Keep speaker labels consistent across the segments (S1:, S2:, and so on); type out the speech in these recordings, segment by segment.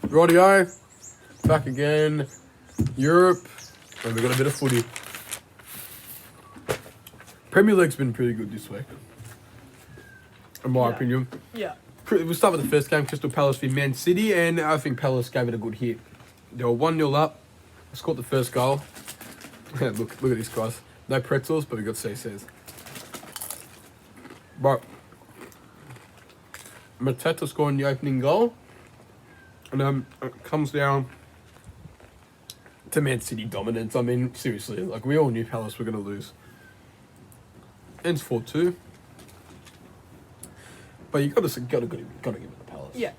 S1: Rightio, back again. Europe, and we've got a bit of footy. Premier League's been pretty good this week, in my opinion.
S2: Yeah.
S1: We'll start with the first game, Crystal Palace v Man City, and I think Palace gave it a good hit. They were 1-0 up, scored the first goal. look at these guys. No pretzels, but we got CCs. But Mateta scoring the opening goal, and it comes down to Man City dominance. I mean, seriously, like we all knew Palace were going to lose. Ends 4-2. But you gotta give it to Palace.
S2: Yeah.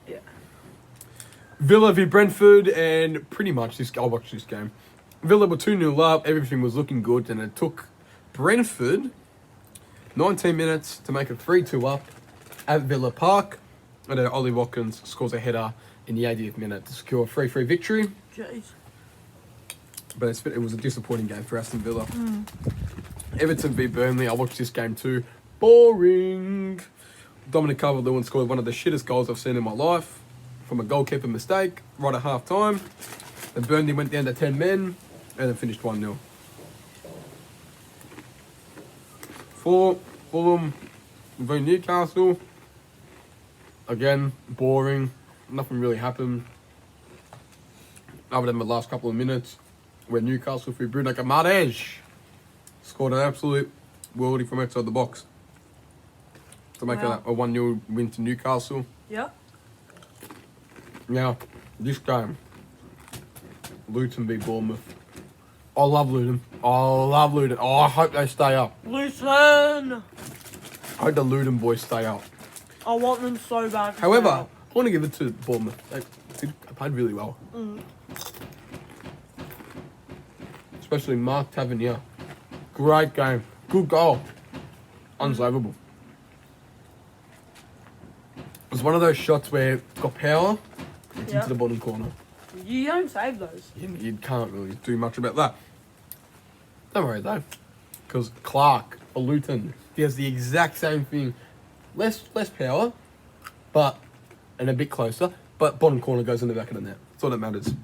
S1: Villa v Brentford, and pretty much I'll watch this game. Villa were 2-0 up, everything was looking good, and it took Brentford 19 minutes to make it 3-2 up at Villa Park. And then Ollie Watkins scores a header in the 80th minute to secure a 3-3 victory.
S2: Jeez.
S1: But it was a disappointing game for Aston Villa. Everton v Burnley, I watched this game too. Boring. Dominic Calvert-Lewin scored one of the shittest goals I've seen in my life from a goalkeeper mistake right at half time. Then Burnley went down to 10 men and then finished 1-0. Fulham v Newcastle. Again, boring. Nothing really happened. Other than the last couple of minutes where Newcastle through Bruno Guimaraes scored an absolute worldie from outside the box to make a 1-0 win to Newcastle.
S2: Yeah.
S1: Now, this game, Luton v Bournemouth. I love Luton. Oh, I hope they stay up.
S2: Luton!
S1: I hope the Luton boys stay up.
S2: I want them so bad.
S1: However, I want to give it to Bournemouth. They played really well. Especially Mark Tavernier. Great game. Good goal. Unsavable. It was one of those shots where it's got power, it's into the bottom corner.
S2: You don't save those.
S1: You can't really do much about that. Don't worry though, because Clark for Luton, he has the exact same thing. Less power, and a bit closer, but bottom corner goes in the back of the net. That's all that matters.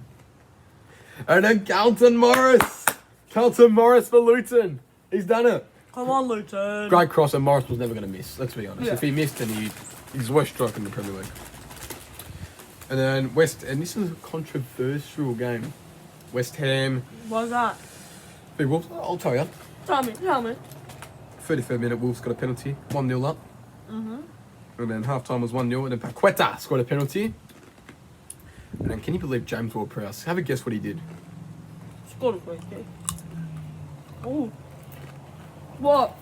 S1: And then Carlton Morris for Luton. He's done it.
S2: Come on, Luton.
S1: Great cross, and Morris was never going to miss. Let's be honest.
S2: Yeah.
S1: If he missed, then he's the worst striker in the Premier League. And then and this is a controversial game. West Ham.
S2: What's that?
S1: Big Wolves. I'll tell you.
S2: Tell me.
S1: 33rd minute, Wolves got a penalty. 1-0 up. And then half-time was 1-0. And then Paqueta scored a penalty. And then can you believe James Ward-Prowse? Have a guess what he did.
S2: Scored a free kick. Oh. What?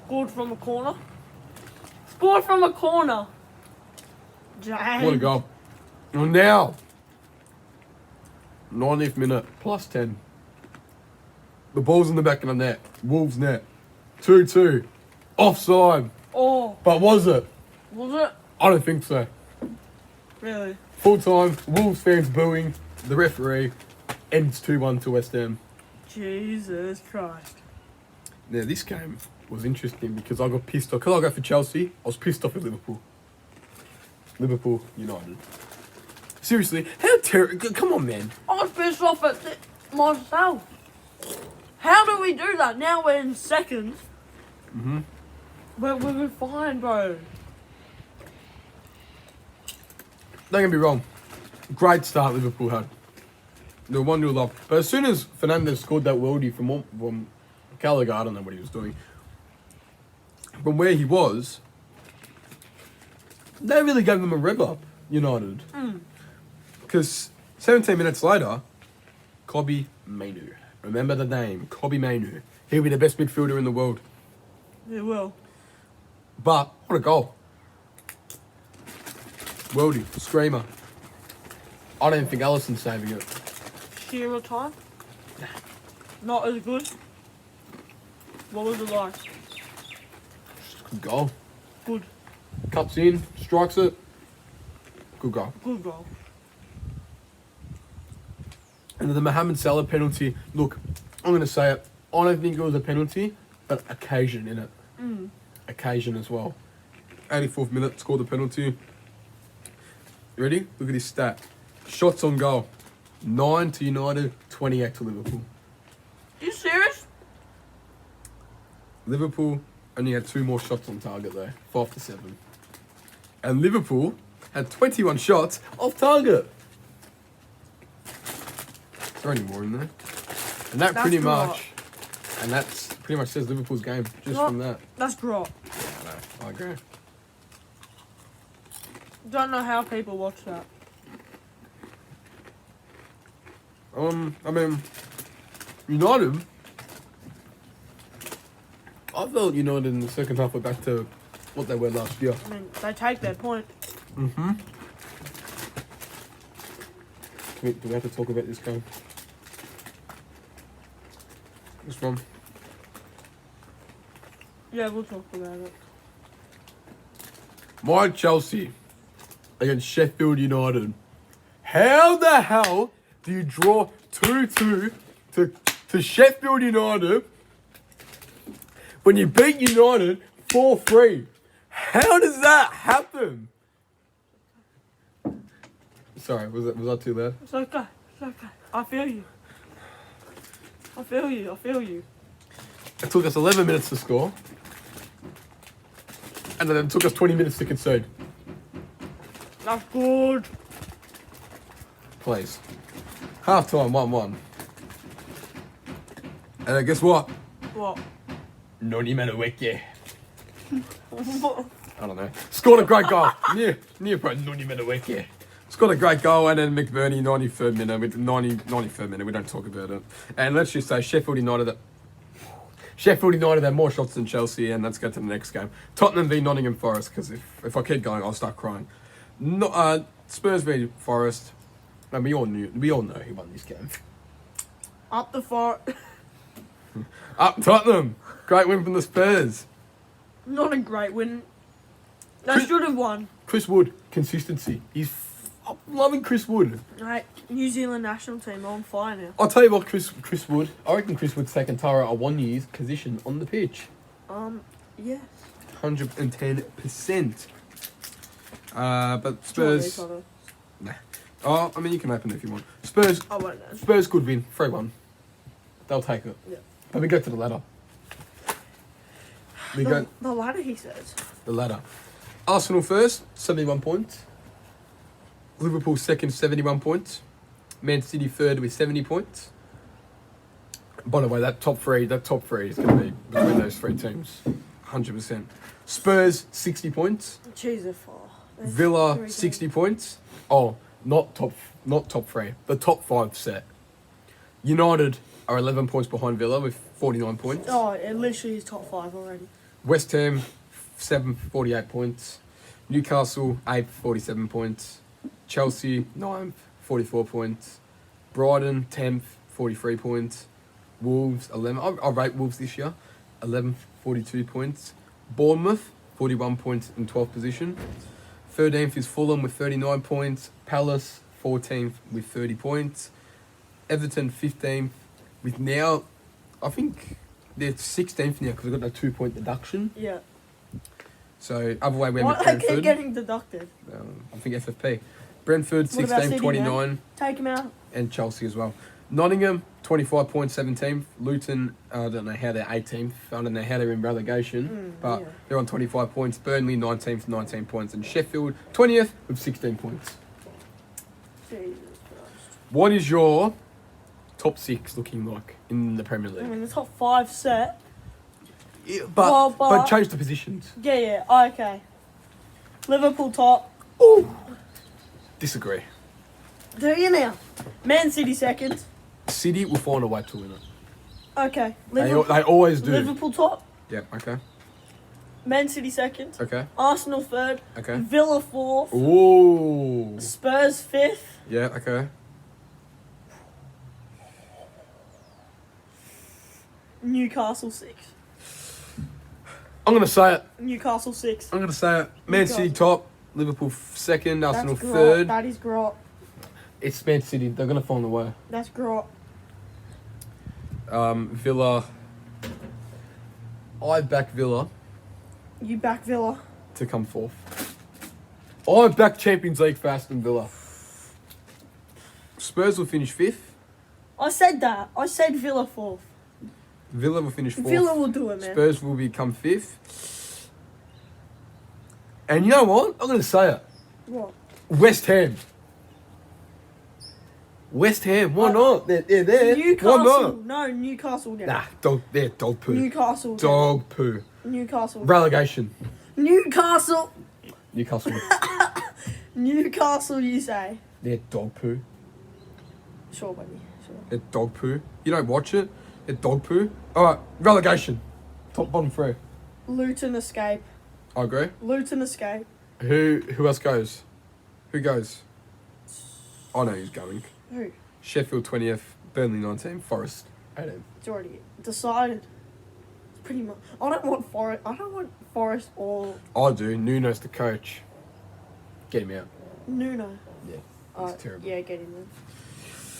S2: Scored from a corner? James.
S1: What a goal. And now, 90th minute, plus 10. The ball's in the back of the net. Wolves net. 2-2. Offside.
S2: Oh.
S1: But was it?
S2: Was it?
S1: I don't think so.
S2: Really?
S1: Full time, Wolves fans booing. The referee ends 2-1 to West Ham.
S2: Jesus Christ.
S1: Now, this game was interesting because I got pissed off. Because I go for Chelsea, I was pissed off at Liverpool. Liverpool United. Seriously, how terrible. Come on, man.
S2: I was pissed off at myself. How do we do that? Now we're in second. We're fine, bro.
S1: Don't get me wrong. Great start Liverpool had. They were 1-0 up. But as soon as Fernandes scored that worldie from Gallagher, I don't know what he was doing. From where he was, they really gave them a rev up, United. Because 17 minutes later, Kobbie Mainoo. Remember the name, Kobbie Mainoo. He'll be the best midfielder in the world.
S2: It will.
S1: But, what a goal. Worldie, screamer. I don't think Allison's saving it.
S2: Shearer time? Not as good. What was it like?
S1: Good goal.
S2: Good.
S1: Cuts in, strikes it. Good goal.
S2: Good goal.
S1: And the Mohamed Salah penalty, look, I'm going to say it. I don't think it was a penalty, but occasion in it. Occasion as well. 84th minute, scored the penalty. You ready? Look at this stat. Shots on goal. 9 to United, 28 to Liverpool.
S2: You serious?
S1: Liverpool only had 2 more shots on target though, 5 to 7. And Liverpool had 21 shots off target. Is there any more in there? And that
S2: That's
S1: pretty
S2: right.
S1: much, and that's pretty much says Liverpool's game just
S2: What?
S1: from that.
S2: That's grot.
S1: Yeah, I know. I agree.
S2: Don't know how people watch that.
S1: I mean, United. I felt United in the second half were back to what they were last year.
S2: I mean, they take their point.
S1: Mm-hmm. Do we have to talk about this game? This one.
S2: Yeah, we'll talk about it.
S1: My Chelsea against Sheffield United. How the hell do you draw 2-2 to Sheffield United when you beat United 4-3? How does that happen? Sorry, was that too loud?
S2: It's okay. It's okay. I feel you. I feel you. I feel you.
S1: It took us 11 minutes to score. And then it took us 20 minutes to concede.
S2: That's good.
S1: Please. Half time, 1-1. And guess what?
S2: What?
S1: Noni Manueke. I don't know. Scored a great goal. Near pro Noni Manueke. Scored a great goal, and then McBurney, 93rd minute. 93rd minute, we don't talk about it. And let's just say Sheffield United had more shots than Chelsea, and let's get to the next game. Tottenham v Nottingham Forest, because if I keep going, I'll start crying. Spurs v Forest. And we all know who won this game.
S2: Up the far.
S1: Up Tottenham. Great win from the Spurs.
S2: Not a great win. They should have won.
S1: Chris Wood, consistency. I'm loving Chris Wood.
S2: Right, New Zealand national team on fire now.
S1: I'll tell you what, Chris Wood. I reckon Chris Wood's taken Tara a 1 year's position on the pitch.
S2: Yes.
S1: 110%. But Spurs. Nah. Oh, I mean, you can open it if you want. Spurs.
S2: I won't know.
S1: Spurs could win 3-1. They'll take it.
S2: Yeah.
S1: But we go to the ladder.
S2: The ladder, he says.
S1: The ladder. Arsenal first, 71 points. Liverpool second, 71 points. Man City third with 70 points. By the way, that top three is going to be between those 3 teams. 100%. Spurs, 60 points.
S2: Jesus.
S1: Villa, 60 points. Oh, not top 3. The top 5 set. United are 11 points behind Villa with 49 points.
S2: Oh, it literally is top 5 already.
S1: West Ham, 7, 48 points. Newcastle, 8, 47 points. Chelsea, 9th, 44 points. Brighton, 10th, 43 points. Wolves, 11. I rate Wolves this year. 11th, 42 points. Bournemouth, 41 points in 12th position. 13th is Fulham with 39 points. Palace, 14th with 30 points. Everton, 15th with now, I think they're 16th now because they've got no 2-point deduction.
S2: Yeah.
S1: So, other way we're
S2: Why
S1: with
S2: do they keep
S1: Brentford.
S2: getting deducted?
S1: I think FFP. Brentford,
S2: What about
S1: 16th,
S2: City,
S1: 29.
S2: Take him out.
S1: And Chelsea as well. Nottingham, 25 points, 17th. Luton, I don't know how they're 18th. I don't know how they're in relegation. But
S2: yeah.
S1: they're on 25 points. Burnley, 19th, 19 points. And Sheffield, 20th with 16 points.
S2: Jesus Christ.
S1: What is your top 6 looking like in the Premier
S2: I
S1: League?
S2: mean, the top 5 set.
S1: Yeah,
S2: Well,
S1: but change the positions.
S2: Yeah. Oh, okay. Liverpool top.
S1: Ooh. Disagree.
S2: Do you now? Man City second.
S1: City will find a way to win it.
S2: Okay.
S1: They always do.
S2: Liverpool top.
S1: Yeah, okay.
S2: Man City second.
S1: Okay.
S2: Arsenal third.
S1: Okay.
S2: Villa fourth.
S1: Ooh.
S2: Spurs fifth.
S1: Yeah, okay.
S2: Newcastle sixth.
S1: I'm going to say it.
S2: Newcastle sixth.
S1: I'm going to say it. Man City top. Liverpool second. Arsenal
S2: That's grot.
S1: third.
S2: That is grot.
S1: It's Man City. They're going to find a way.
S2: That's grot.
S1: Villa. I back Villa
S2: You back Villa.
S1: to come fourth. I back Champions League for Aston Villa. Spurs will finish 5th.
S2: I said that. I said Villa 4th.
S1: Villa will finish 4th.
S2: Villa will do it, man.
S1: Spurs will become 5th. And you know what? I'm going to say it.
S2: What?
S1: West Ham. West Ham. Why not? They're there.
S2: Newcastle.
S1: Why not?
S2: No, Newcastle. Now.
S1: Nah, they're dog poo.
S2: Newcastle.
S1: Dog poo.
S2: Newcastle.
S1: Relegation.
S2: Newcastle.
S1: Newcastle.
S2: Newcastle, you say?
S1: They're dog poo.
S2: Sure, buddy. Sure.
S1: They're dog poo. You don't watch it. They're dog poo. Alright, relegation. Top bottom 3.
S2: Luton escape.
S1: I agree.
S2: Luton escape.
S1: Who else goes? Who goes? I know who's going.
S2: Who?
S1: Sheffield 20th, Burnley 19, Forest 18.
S2: It's already decided. It's pretty much. I don't want Forest or
S1: I do. Nuno's the coach. Get him out.
S2: Nuno.
S1: Yeah, he's terrible.
S2: Yeah, get him then.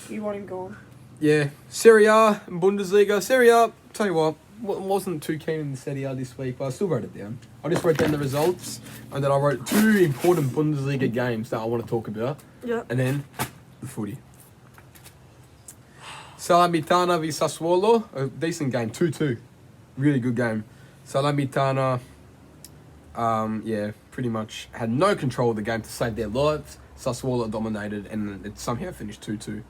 S2: You want him gone?
S1: Yeah, Serie A and Bundesliga. Serie A, tell you what, wasn't too keen in the Serie A this week, but I still wrote it down. I just wrote down the results, and then I wrote 2 important Bundesliga games that I want to talk about,
S2: Yeah.
S1: and then the footy. Salernitana v Sassuolo, a decent game, 2-2. Really good game. Salernitana, pretty much had no control of the game to save their lives. Sassuolo dominated, and it somehow finished 2-2.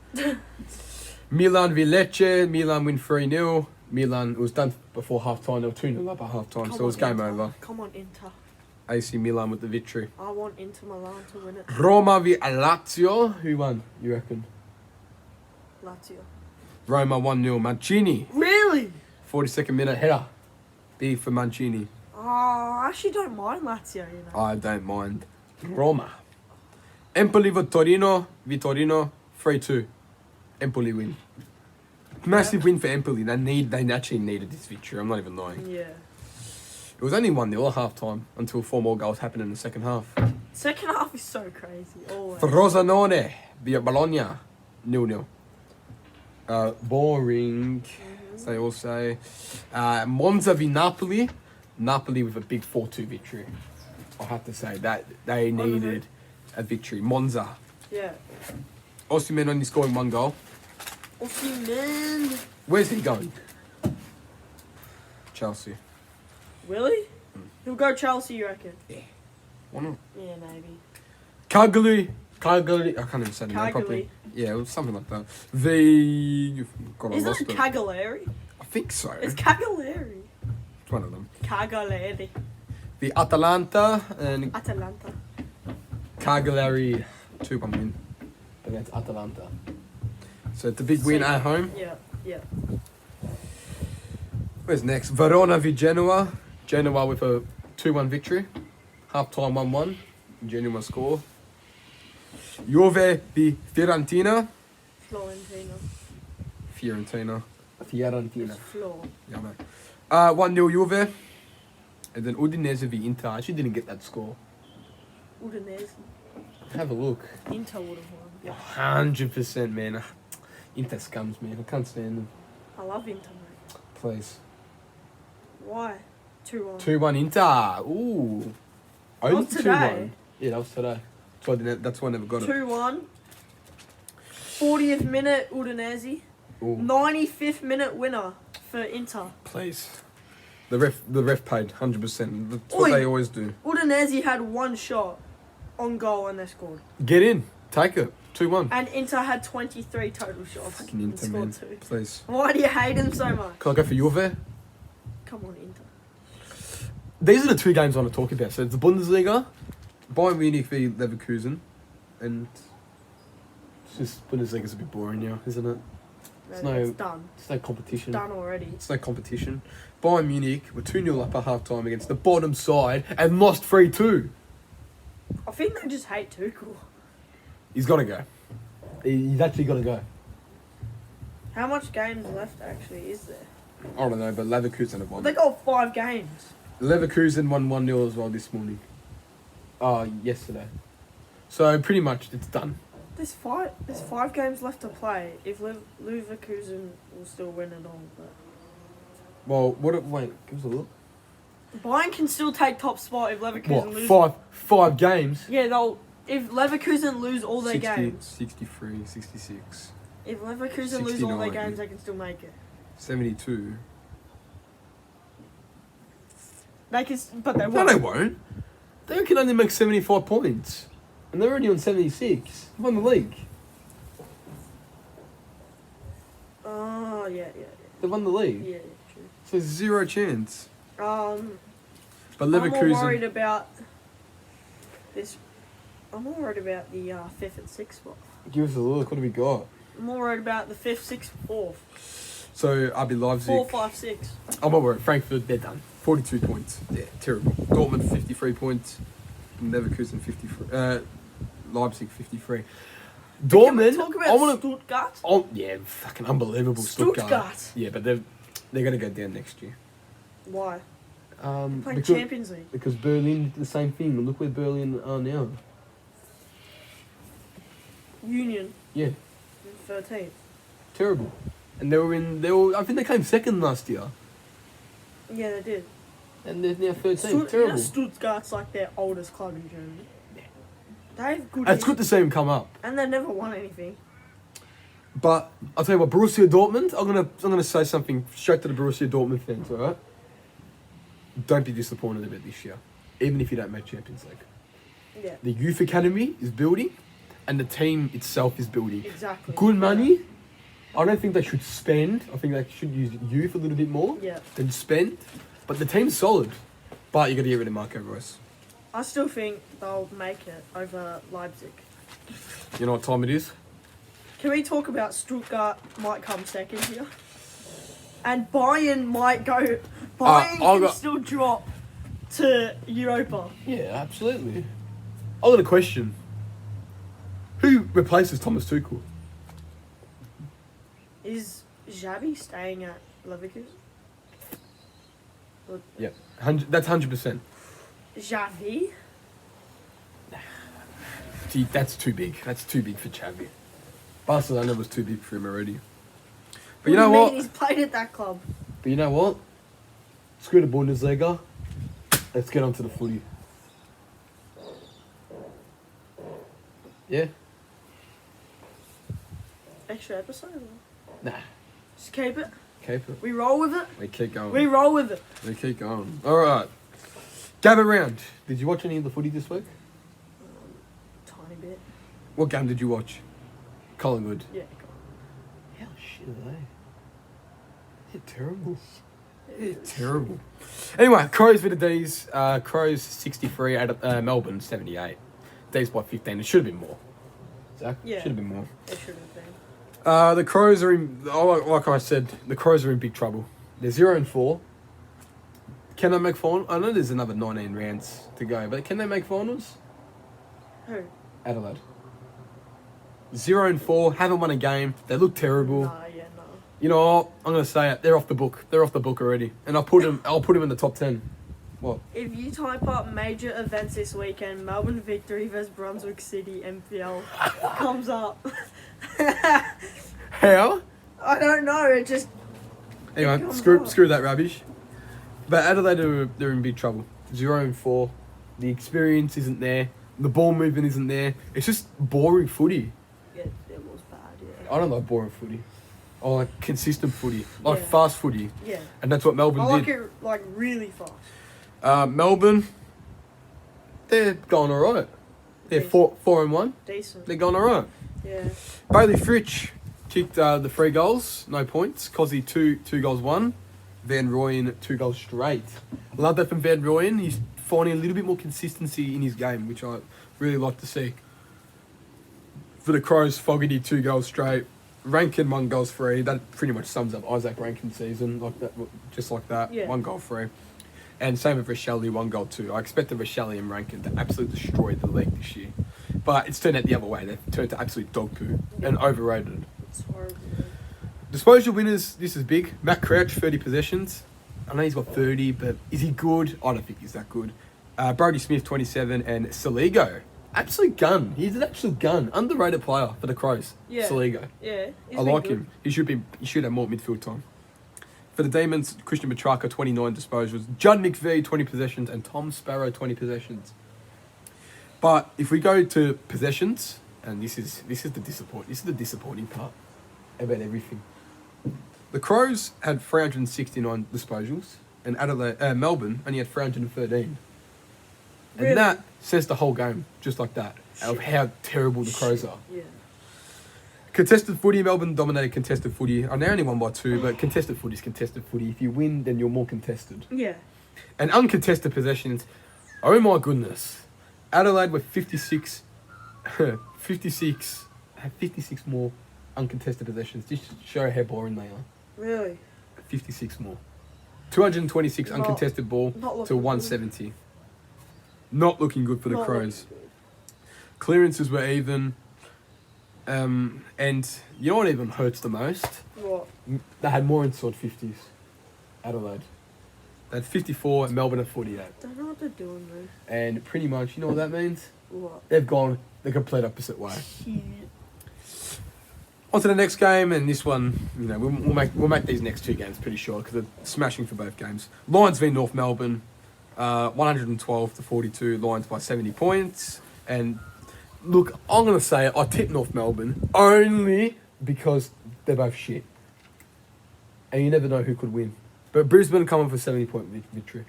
S1: Milan v Lecce, Milan win 3-0. Milan, it was done before half-time. They were 2-0 up at half-time, so it was game over.
S2: Come on, Inter.
S1: AC Milan with the victory.
S2: I want Inter Milan to win it.
S1: Roma v Lazio, who won, you reckon?
S2: Lazio.
S1: Roma 1-0, Mancini.
S2: Really?
S1: 42nd minute header. Big for Mancini.
S2: Oh, I actually don't mind Lazio, you know.
S1: I don't mind. Roma. Empoli v Torino, 3-2. Empoli win. Massive win for Empoli. They actually needed this victory. I'm not even lying.
S2: Yeah.
S1: It was only 1-0 at half time until 4 more goals happened in the second half.
S2: Second half is so crazy. Always.
S1: Frosinone via Bologna, 0-0. Boring, as they all say. Monza v Napoli. Napoli with a big 4-2 victory. I have to say that they needed a victory. Monza.
S2: Yeah.
S1: Osimhen only scoring 1 goal.
S2: Osimhen.
S1: Where's he going? Chelsea.
S2: Really? He'll go Chelsea, you reckon?
S1: Yeah. Why not?
S2: Yeah, maybe.
S1: Cagliari. I can't even say the name properly. Yeah, it was something like that. God, I
S2: Isn't
S1: lost
S2: it
S1: it.
S2: Cagliari?
S1: I think so.
S2: It's Cagliari.
S1: It's one of them.
S2: Cagliari.
S1: The Atalanta and
S2: Atalanta.
S1: Cagliari 2-1 win against Atalanta. So it's a big win at home.
S2: Yeah, yeah.
S1: Where's next? Verona v Genoa. Genoa with a 2-1 victory. Half time 1-1. Genoa score. Juve v Fiorentina.
S2: Fiorentina.
S1: Fiorentina.
S2: It's Flo.
S1: Yeah, man. 1-0 Juve. And then Udinese v Inter. I actually didn't get that score.
S2: Udinese.
S1: Have a look.
S2: Inter would have won.
S1: 100%, man. Inter scums, man. I can't stand them.
S2: I love Inter, mate.
S1: Please.
S2: Why? 2-1.
S1: 2-1 Inter. Ooh. Only
S2: was today.
S1: 2-1. Yeah, that was today. That's why I never got it.
S2: 2-1. 40th minute Udinese.
S1: Ooh.
S2: 95th minute winner for Inter.
S1: Please. The ref paid 100%. That's what they always do.
S2: Udinese had 1 shot on goal and they scored.
S1: Get in. Take it. 2-1.
S2: And Inter had 23 total shots.
S1: Fucking
S2: and
S1: Inter,
S2: scored
S1: man.
S2: 2.
S1: Please.
S2: Why do you hate him so much?
S1: Can I go for Juve?
S2: Come on, Inter.
S1: These are the 2 games I want to talk about. So it's the Bundesliga, Bayern Munich v Leverkusen, and it's just Bundesliga's a bit boring now, isn't it?
S2: It's done.
S1: It's no competition.
S2: It's done already.
S1: It's no competition. Bayern Munich were 2-0 up at half time against the bottom side and lost 3-2.
S2: I think they just hate Tuchel.
S1: He's got to go. He's actually got to go.
S2: How much games left actually is there?
S1: I don't know, but Leverkusen have won.
S2: They got 5 games.
S1: Leverkusen won 1-0 as well this morning. Yesterday. So pretty much it's done.
S2: There's 5 games left to play. If Leverkusen will still win it all, but
S1: Well, wait, give us a look.
S2: Bayern can still take top spot if Leverkusen lose.
S1: Five games?
S2: Yeah, if Leverkusen lose all their
S1: 60,
S2: games.
S1: 63, 66,
S2: If Leverkusen lose all their
S1: 69.
S2: games, they can still make it.
S1: 72.
S2: They can, but they
S1: No,
S2: won't.
S1: they won't. They can only make 75 points. And they're already on 76. They won the league.
S2: Oh, yeah.
S1: They won the league.
S2: Yeah, true.
S1: So zero chance. But
S2: I'm
S1: Leverkusen...
S2: more worried about this. I'm more worried about the 5th and 6th spot.
S1: Give us a look. What do we got?
S2: I'm more worried about the 5th, 6th, 4th.
S1: So, RB Leipzig...
S2: 4, 5, 6.
S1: I'm not worried. Frankfurt, they're done. 42 points. Yeah, terrible. Dortmund, 53 points. Leverkusen, 53. Leipzig, 53. Dortmund...
S2: Can we talk about Stuttgart?
S1: Oh, yeah, fucking unbelievable.
S2: Stuttgart.
S1: Yeah, but they're going to go down next year.
S2: Why? Playing
S1: Because,
S2: Champions League.
S1: because Berlin did the same thing. And look where Berlin are now.
S2: Union.
S1: Yeah,
S2: 13th.
S1: terrible. And I think they came second last year.
S2: Yeah, they did.
S1: And they're now 13th.
S2: You know,
S1: Terrible.
S2: Stuttgart's like their oldest club in Germany.
S1: Yeah.
S2: They have good.
S1: It's good to see them come up.
S2: And they never won anything.
S1: But I'll tell you what, Borussia Dortmund, I'm gonna say something straight to the Borussia Dortmund fans, alright? Don't be disappointed about this year. Even if you don't make Champions League.
S2: Yeah.
S1: The youth academy is building and the team itself is building.
S2: Exactly.
S1: Good money. I don't think they should spend. I think they should use youth a little bit more
S2: Yeah.
S1: than spend. But the team's solid. But you got to get rid of Marco Reus.
S2: I still think they'll make it over Leipzig.
S1: You know what time it is?
S2: Can we talk about Stuttgart might come second here? And Bayern might go... Bayern can still drop to Europa.
S1: Yeah, absolutely. I got a question. Who replaces Thomas Tuchel?
S2: Is Xavi staying at Leverkusen?
S1: Yep, that's 100%.
S2: Xavi?
S1: See, that's too big. That's too big for Xavi. Barcelona was too big for him already. But you know what?
S2: He's played at that club.
S1: But you know what? Screw the Bundesliga. Let's get on to the footy. Yeah?
S2: Extra episode?
S1: Nah.
S2: Just keep it.
S1: Keep it.
S2: We roll with it.
S1: We keep going.
S2: We roll with it.
S1: We keep going. Alright. Gather round. Did you watch any of the footy this week?
S2: Tiny bit.
S1: What game did you watch? Collingwood.
S2: Yeah.
S1: How shit are they? They're terrible. They're terrible. Anyway, Crows for the D's. Crows 63 out of Melbourne 78. D's by 15. It should have been more. Zach?
S2: Yeah.
S1: Should have been more.
S2: It should have been.
S1: The Crows are in, like I said, the Crows are in big trouble. They're 0-4. Can they make finals? I know there's another 19 rounds to go, but can they make finals?
S2: Who?
S1: Adelaide. 0-4, haven't won a game. They look terrible.
S2: Nah, yeah, no.
S1: You know what? I'm gonna say it. They're off the book. They're off the book already. And I'll put them in the top 10. What?
S2: If you type up major events this weekend, Melbourne victory versus Brunswick City MPL comes up.
S1: How?
S2: I don't know. It just.
S1: Anyway,
S2: comes
S1: screw
S2: up.
S1: that rubbish. But Adelaide they're in big trouble. 0-4. The experience isn't there. The ball movement isn't there. It's just boring footy.
S2: Yeah, it was bad. Yeah.
S1: I don't like boring footy. I like consistent footy. I like
S2: Yeah.
S1: fast footy.
S2: Yeah.
S1: And that's what Melbourne
S2: I like
S1: did.
S2: it like really fast.
S1: Melbourne, they're going alright. They're
S2: Decent.
S1: 4-1.
S2: Decent.
S1: They're going alright.
S2: Yeah.
S1: Bailey Fritsch kicked the 3 goals, no points. Cozzy 2 goals, 1. Van Rooyen 2 goals straight. Love that from Van Rooyen. He's finding a little bit more consistency in his game, which I really like to see. For the Crows, Fogarty 2 goals straight. Rankin 1 goals free. That pretty much sums up Isaac Rankin's season, like that, just like that.
S2: Yeah.
S1: 1 goal free. And same with Rochelle, 1 goal 2. I expected Rochelle and Rankin to absolutely destroy the league this year. But it's turned out the other way. They've turned to absolute dog poo and overrated.
S2: It's horrible.
S1: Disposal winners, this is big. Matt Crouch, 30 possessions. I know he's got 30, but is he good? I don't think he's that good. Brody Smith, 27, and Saligo. Absolute gun. He's an absolute gun. Underrated player for the Crows.
S2: Yeah.
S1: Saligo.
S2: Yeah.
S1: I like him. He should have more midfield time. For the Demons, Christian Petrarca, 29 disposals. Judd McVie, 20 possessions. And Tom Sparrow, 20 possessions. But if we go to possessions, and this is the disappointing part about everything. The Crows had 369 disposals, and Melbourne only had 313. And
S2: Really?
S1: that says the whole game, just like that, of how terrible the Crows are.
S2: Yeah.
S1: Contested footy, Melbourne dominated contested footy. I now only won by 2, but contested footy is contested footy. If you win, then you're more contested.
S2: Yeah.
S1: And uncontested possessions, oh my goodness. Adelaide were 56 more uncontested possessions. Just to show how boring they are.
S2: Really?
S1: 56 more. 226 uncontested ball to 170. Not looking good for the Crows. Clearances were even. And you know what even hurts the most?
S2: What?
S1: They had more inside 50s. Adelaide. They had 54 and Melbourne at 48.
S2: I don't know what they're doing, though.
S1: And pretty much, you know what that means?
S2: What?
S1: They've gone the complete opposite way.
S2: Yeah.
S1: On to the next game, and this one, you know, we'll make these next 2 games pretty short because they're smashing for both games. Lions v North Melbourne, 112 to 42. Lions by 70 points. And look, I'm gonna say it, I tip North Melbourne only because they're both shit, and you never know who could win. But Brisbane coming for 70-point victory.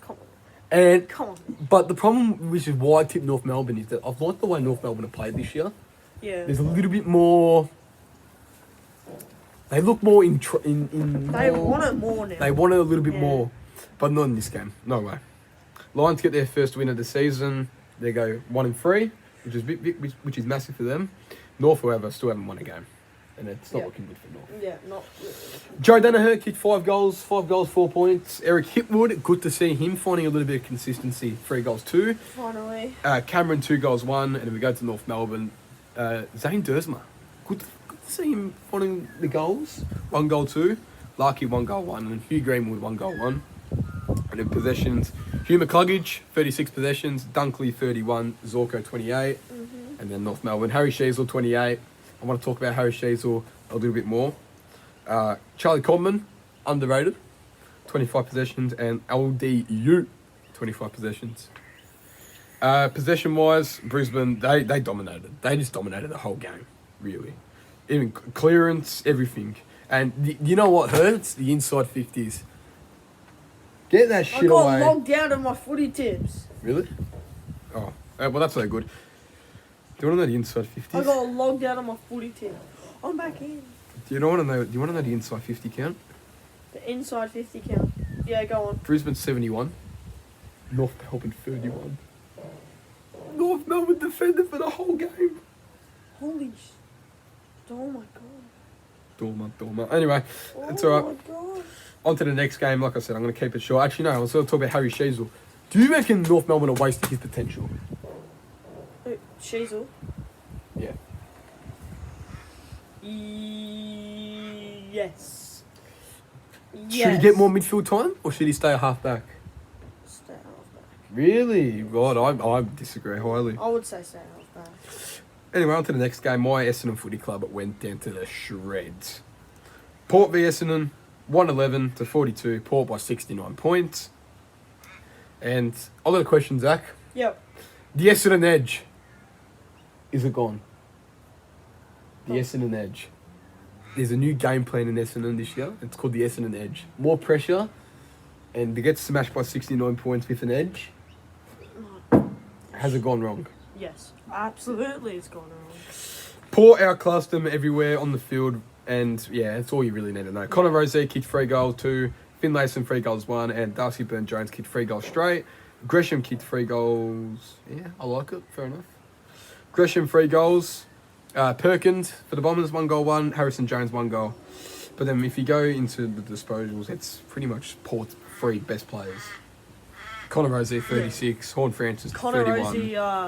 S2: Come on.
S1: And
S2: Come on.
S1: but the problem, which is why I tip North Melbourne, is that I've liked the way North Melbourne have played this year.
S2: Yeah.
S1: There's a little bit more. They look more in.
S2: They want it more now.
S1: They want it a little bit
S2: Yeah.
S1: more, but not in this game. No way. Lions get their first win of the season. They go 1-3, which is massive for them. North, however, still haven't won a game, and it's not looking good for North.
S2: Yeah, not really.
S1: Joe Danaher kicked 5 goals, 4 points. Eric Hipwood, good to see him finding a little bit of consistency. 3 goals, 2.
S2: Finally.
S1: Cameron, 2 goals, 1. And then we go to North Melbourne. Zane Dersma, good to see him finding the goals. 1 goal, 2. Larky, 1 goal, 1. And Hugh Greenwood, 1 goal, 1. And then possessions, Hugh McCluggage, 36 possessions. Dunkley, 31. Zorko, 28.
S2: Mm-hmm.
S1: And then North Melbourne, Harry Sheasel, 28. I want to talk about Harry Sheasel a little bit more. Charlie Codman, underrated, 25 possessions. And LDU, 25 possessions. Possession-wise, Brisbane, they dominated. They just dominated the whole game, really. Even clearance, everything. And you know what hurts? The inside 50s. Get that shit away.
S2: I got logged out of my footy tips.
S1: Really? Oh, well, that's so good. Do you want to know the inside 50s?
S2: I got logged out of my footy tips. I'm back in.
S1: Do you want to know the inside 50 count?
S2: The inside 50 count. Yeah, go on.
S1: Brisbane 71. North Melbourne 31. North Melbourne defended for the whole game.
S2: Holy sh... Oh my god.
S1: Dormer. Anyway, it's alright.
S2: Oh my god.
S1: On to the next game. Like I said, I'm going to keep it short. Actually, no, I was going to talk about Harry Sheasel. Do you reckon North Melbourne are wasting his potential?
S2: Sheasel?
S1: Yeah.
S2: Yes.
S1: Should he get more midfield time, or should he stay a half-back?
S2: Stay halfback.
S1: Really? God, I disagree highly.
S2: I would say stay halfback.
S1: Anyway, on to the next game. My Essendon Footy Club went down to the shreds. Port v Essendon, 111 to 42. Port by 69 points. And I've got a question, Zach.
S2: Yep.
S1: The Essendon Edge. Is it gone? The Essendon Edge. There's a new game plan in Essendon this year. It's called the Essendon Edge. More pressure. And to get smashed by 69 points with an edge. Has it gone wrong?
S2: Yes. Absolutely it's gone wrong.
S1: Port outclassed them everywhere on the field. And yeah, that's all you really need to know. Connor Rosé kicked 3 goals, 2. Finlayson 3 goals, 1. And Darcy Byrne-Jones kicked 3 goals straight. Gresham kicked 3 goals. Yeah, I like it. Fair enough. Gresham 3 goals. Perkins for the Bombers 1 goal, 1. Harrison Jones 1 goal. But then if you go into the disposals, it's pretty much Port's 3 best players. Connor Rosé 36, Horn Francis 31,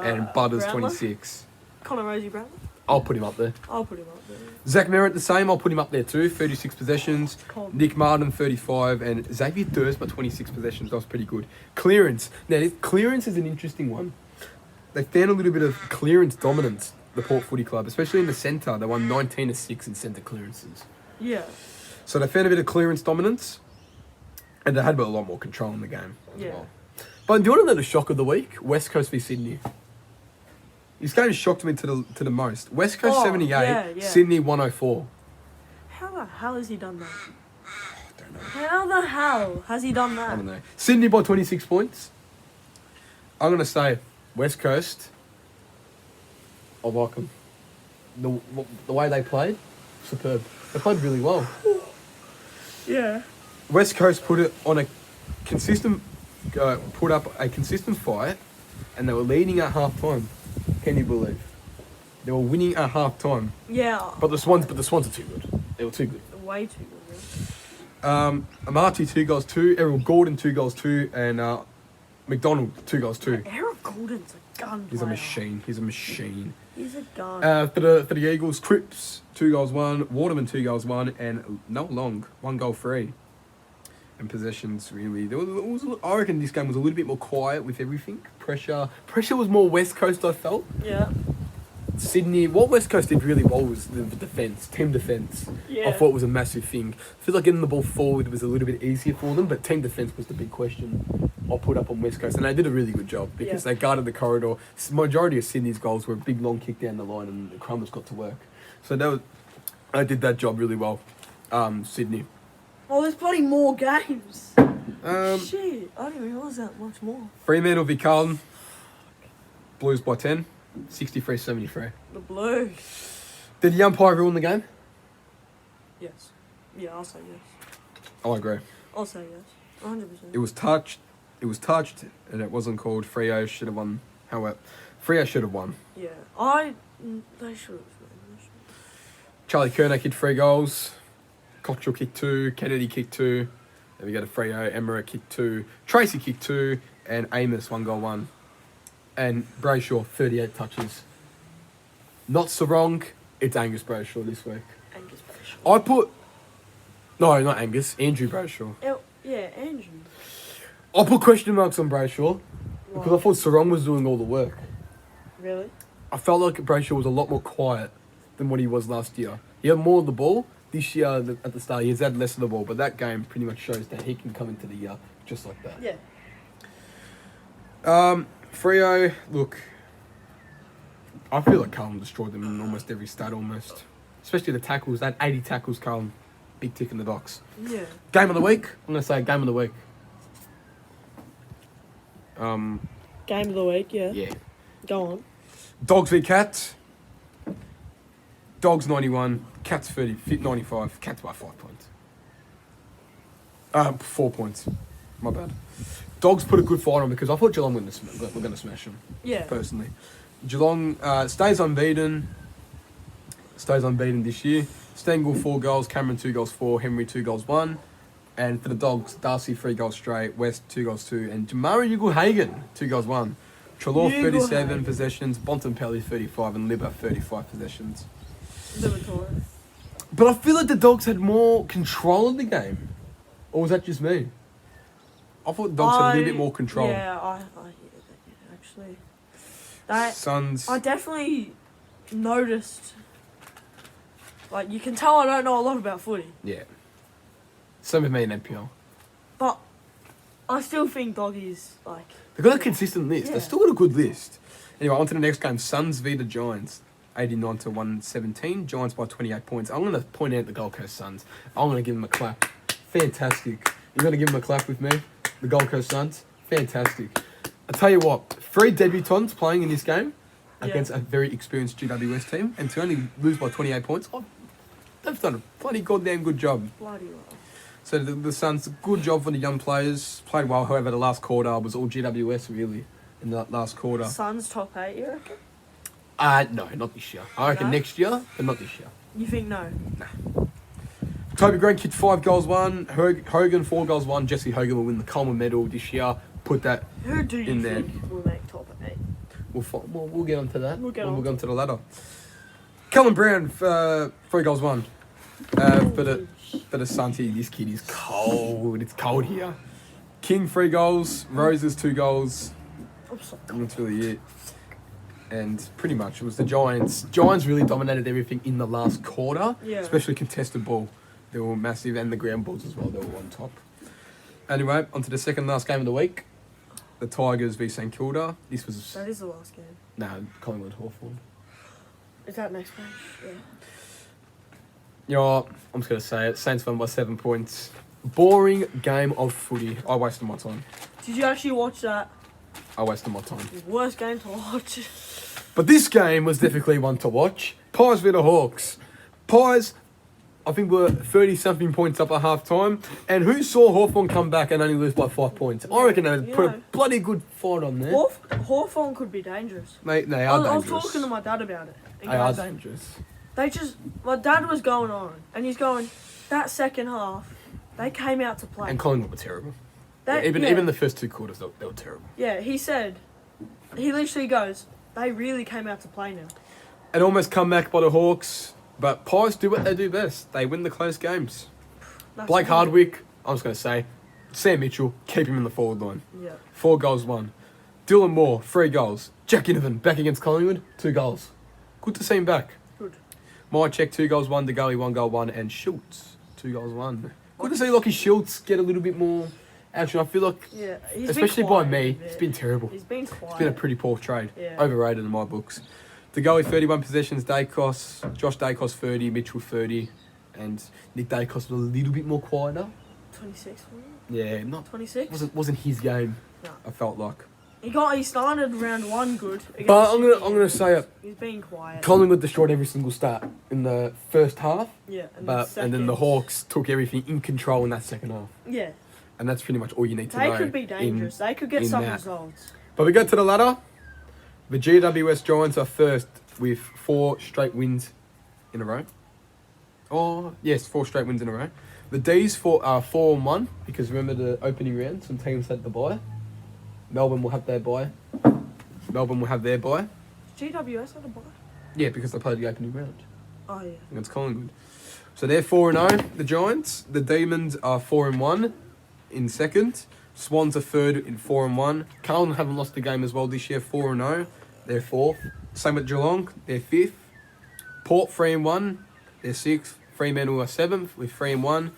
S1: and Butters
S2: Brownlow?
S1: 26.
S2: Connor Rosie Brown?
S1: I'll put him up there.
S2: I'll put him up there.
S1: Zach Merritt the same. I'll put him up there too. 36 possessions.
S2: Cool.
S1: Nick Martin 35, and Xavier Dersma 26 possessions. That was pretty good. Clearance. Now clearance is an interesting one. They found a little bit of clearance dominance. The Port Footy Club, especially in the centre, they won 19-6 in centre clearances.
S2: Yeah.
S1: So they found a bit of clearance dominance, and they had a lot more control in the game as
S2: Yeah.
S1: well. But do you want to know the shock of the week? West Coast v Sydney. This game shocked me to the most. West Coast 78,
S2: yeah.
S1: Sydney 104.
S2: How the hell has he done that?
S1: I don't know.
S2: How the hell has he done that?
S1: I don't know. Sydney by 26 points. I'm going to say West Coast. I like them. The way they played, superb. They played really well.
S2: Yeah.
S1: West Coast put it on a consistent, put up a consistent fight, and they were leading at half time. Can you believe? They were winning at half time.
S2: Yeah.
S1: But the Swans are too good. They were too good.
S2: Way too good.
S1: Amati 2 goals 2, Errol Gordon 2 goals 2, and McDonald 2 goals 2.
S2: Errol Gordon's a gun
S1: He's a
S2: player.
S1: machine. He's a machine.
S2: He's a gun.
S1: For the Eagles, Cripps 2 goals 1, Waterman 2 goals 1, and Noah Long 1 goal 3. And possessions really. I reckon this game was a little bit more quiet with everything. Pressure was more West Coast. I felt.
S2: Yeah.
S1: Sydney, what West Coast did really well was the defence, team defence.
S2: Yeah.
S1: I thought was a massive thing. I feel like getting the ball forward was a little bit easier for them, but team defence was the big question I'll put up on West Coast. And they did a really good job because they guarded the corridor. Majority of Sydney's goals were a big long kick down the line and the Crumbers got to work. So I did that job really well, Sydney.
S2: Oh, there's bloody more games. Shit, I didn't realise that much more.
S1: Fremantle v Carlton, Blues by 10, 63-73.
S2: The Blues.
S1: Did the umpire ruin the game?
S2: Yes. Yeah, I'll say yes.
S1: I agree.
S2: I'll say yes. 100%.
S1: It was touched, and it wasn't called. Freo should have won. However, Freo should have won.
S2: Yeah. They should have.
S1: Charlie Kerner kicked 3 goals. Cottrell kicked 2. Kennedy kicked 2. Then we go to Freo. Emmerich kicked 2. Tracy kicked 2. And Amos 1 goal 1. And Brayshaw 38 touches. Not Sarong. It's Angus Brayshaw this week.
S2: Angus Brayshaw.
S1: No, not Angus. Andrew Brayshaw.
S2: Yeah, Andrew.
S1: I put question marks on Brayshaw because I thought Sarong was doing all the work.
S2: Really?
S1: I felt like Brayshaw was a lot more quiet than what he was last year. He had more of the ball. This year, at the start, he's had less of the ball, but that game pretty much shows that he can come into the year just like that.
S2: Yeah.
S1: Freo, look, I feel like Carlton destroyed them in almost every stat, almost. Especially the tackles. They had 80 tackles, Carlton. Big tick in the box.
S2: Yeah.
S1: Game of the week? I'm going to say game of the week.
S2: Game of the week, yeah.
S1: Yeah.
S2: Go on.
S1: Dogs v Cats. Dogs 91, Cats 95, Cats by 5 points. 4 points. My bad. Dogs put a good fight on because I thought Geelong were going to smash them.
S2: Yeah.
S1: Personally. Geelong stays unbeaten this year. Stengel 4 goals, Cameron 2 goals 4, Henry 2 goals 1. And for the Dogs, Darcy 3 goals straight, West 2 goals 2, and Jamari Ugle-Hagan 2 goals 1. Trelaw 37 possessions, Bontempelli 35, and Libba 35 possessions. But I feel like the Dogs had more control of the game. Or was that just me? I thought the Dogs had a little bit more control.
S2: Yeah, I hear that, actually.
S1: Suns.
S2: I definitely noticed. Like, you can tell I don't know a lot about footy.
S1: Yeah. Same with me and NPL.
S2: But I still think Doggies, like...
S1: They've got a consistent list.
S2: Yeah.
S1: They've still got a good list. Anyway, on to the next game. Suns v the Giants. 89-117. Giants by 28 points. I'm going to point out the Gold Coast Suns. I'm going to give them a clap. Fantastic. You're going to give them a clap with me? The Gold Coast Suns? Fantastic. I'll tell you what. 3 debutants playing in this game against a very experienced GWS team. And to only lose by 28 points, they've done a bloody goddamn good job.
S2: Bloody well.
S1: So the Suns, good job for the young players. Played well, however, the last quarter was all GWS, really, in that last quarter.
S2: Suns top 8, you reckon?
S1: No, not this year. I reckon next year, but not this year.
S2: You think no?
S1: Nah. Toby Green kicked 5 goals, 1. Hogan, 4 goals, 1. Jesse Hogan will win the Coleman medal this year. Put that
S2: Who do you
S1: in there.
S2: think will make top 8?
S1: We'll get onto that.
S2: We'll get
S1: onto the ladder. Callum Brown, 3 goals, 1. For the Suns, this kid is cold. It's cold here. King, 3 goals. Roses, 2 goals. And that's really it. And pretty much it was the Giants. Giants really dominated everything in the last quarter, especially contested ball. They were massive, and the ground balls as well. They were on top. Anyway, on to the second last game of the week. The Tigers v St Kilda. This was...
S2: That is the last game.
S1: No, Collingwood Hawthorn.
S2: Is that next match? Yeah.
S1: You know what? I'm just going to say it. Saints won by 7 points. Boring game of footy. I wasted my time.
S2: Did you actually watch that?
S1: I wasted my time.
S2: Worst game to watch.
S1: But this game was definitely one to watch. Pies v the Hawks. Pies, I think, were 30-something points up at half-time. And who saw Hawthorn come back and only lose by 5 points? I reckon they put a bloody good fight on there.
S2: Hawthorn could be dangerous.
S1: Mate, they are dangerous.
S2: I was talking to my dad about it.
S1: They are dangerous.
S2: My dad was going on, and he's going, that second half, they came out to play.
S1: And Collingwood were terrible. Even the first 2 quarters, they were terrible.
S2: Yeah, he literally goes, they really came out to play now.
S1: And almost come back by the Hawks, but Pies do what they do best. They win the close games. Blake Hardwick, I was going to say, Sam Mitchell, keep him in the forward line.
S2: Yeah.
S1: 4 goals, 1. Dylan Moore, 3 goals. Jack Inovan, back against Collingwood, 2 goals. Good to see him back.
S2: Good.
S1: Mycheck, 2 goals, 1. DeGully, 1 goal, 1. And Schultz, 2 goals, 1. Good to see Lockie Schultz get a little bit more action. I feel like, especially by me, it's been terrible.
S2: He's been quiet.
S1: It's been a pretty poor trade.
S2: Yeah.
S1: Overrated in my books. DeGully, 31 possessions. Dacos, Josh Dacos, 30. Mitchell, 30. And Nick Dacos was a little bit more quieter.
S2: 26, wasn't
S1: Yeah, not
S2: 26.
S1: Wasn't his game.
S2: No.
S1: I felt like.
S2: He started round 1 good.
S1: But I'm gonna say it.
S2: He's been quiet.
S1: Collingwood destroyed every single start in the first half.
S2: Yeah,
S1: and then the Hawks took everything in control in that second half.
S2: Yeah.
S1: And that's pretty much all you need to know.
S2: They could be dangerous. They could get some results.
S1: But we go to the ladder. The GWS Giants are first with 4 straight wins in a row. Oh, yes, 4 straight wins in a row. The D's are 4-1 because remember the opening round, some teams had the bye. Melbourne will have their bye.
S2: GWS had a bye?
S1: Yeah, because they played the opening round
S2: Oh, yeah.
S1: against Collingwood. So they're 4-0, the Giants. The Demons are 4-1 in second. Swans are third in 4-1. Carlton haven't lost the game as well this year, 4-0. They're 4th. Same with Geelong, they're 5th. Port 3-1, they're 6th. Fremantle are 7th with 3-1.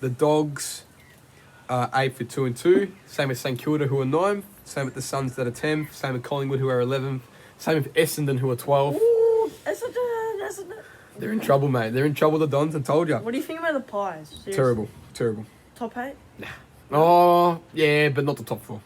S1: The Dogs are 8th with 2-2. Same with St Kilda who are 9th. Same with the Suns that are 10th. Same with Collingwood who are 11th. Same with Essendon who are 12th.
S2: Ooh, Essendon.
S1: They're in trouble, mate. They're in trouble, the Dons, I told you.
S2: What do you think about the Pies? Seriously?
S1: Terrible.
S2: Top 8?
S1: Oh, yeah, but not the top 4.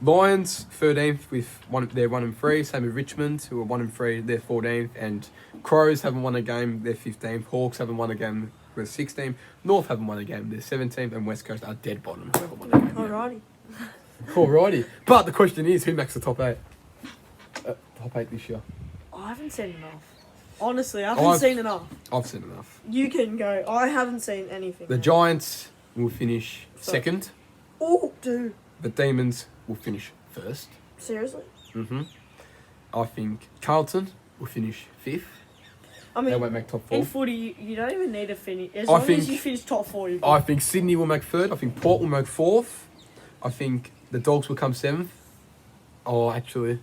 S1: Lions, 13th with they're 1-3. Same with Richmond, who are 1-3, they're 14th. And Crows haven't won a game, they're 15th. Hawks haven't won a game, they're 16th. North haven't won a game, they're 17th. And West Coast are dead bottom, who haven't won a game. Alrighty. But the question is, who makes the top 8? Top 8 this year.
S2: I haven't seen enough. Honestly, I haven't seen enough.
S1: I've seen enough.
S2: You can go. I haven't seen anything.
S1: The Giants will finish second.
S2: Oh, dude.
S1: The Demons will finish first.
S2: Seriously?
S1: Mm-hmm. I think Carlton will finish 5th.
S2: I mean,
S1: they won't make top 4.
S2: In footy, you don't even need to finish. As long as you finish top 4, you're good.
S1: I think Sydney will make 3rd. I think Port will make 4th. I think the Dogs will come 7th. Oh, actually,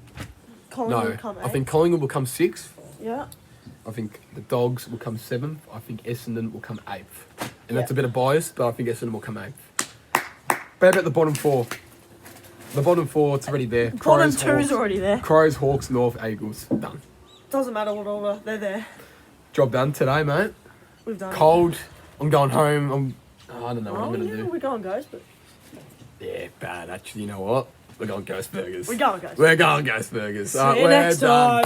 S2: Collingwood will come 8th.
S1: I think Collingwood will come 6th.
S2: Yeah.
S1: I think the Dogs will come 7th. I think Essendon will come 8th. And that's a bit of bias, but I think Essendon will come 8th. But about the bottom 4. The bottom 4, it's already there.
S2: Bottom 2 is already there.
S1: Crows, Hawks, North, Eagles. Done.
S2: Doesn't matter what order, they're there.
S1: Job done today, mate.
S2: We've done
S1: Cold. I'm going home. I don't know what I'm going to do.
S2: We're going Ghost, but...
S1: Yeah, bad. Actually, you know what? We're going Ghost Burgers.
S2: We're going Ghost.
S1: We're going Ghost Burgers.
S2: See you next time.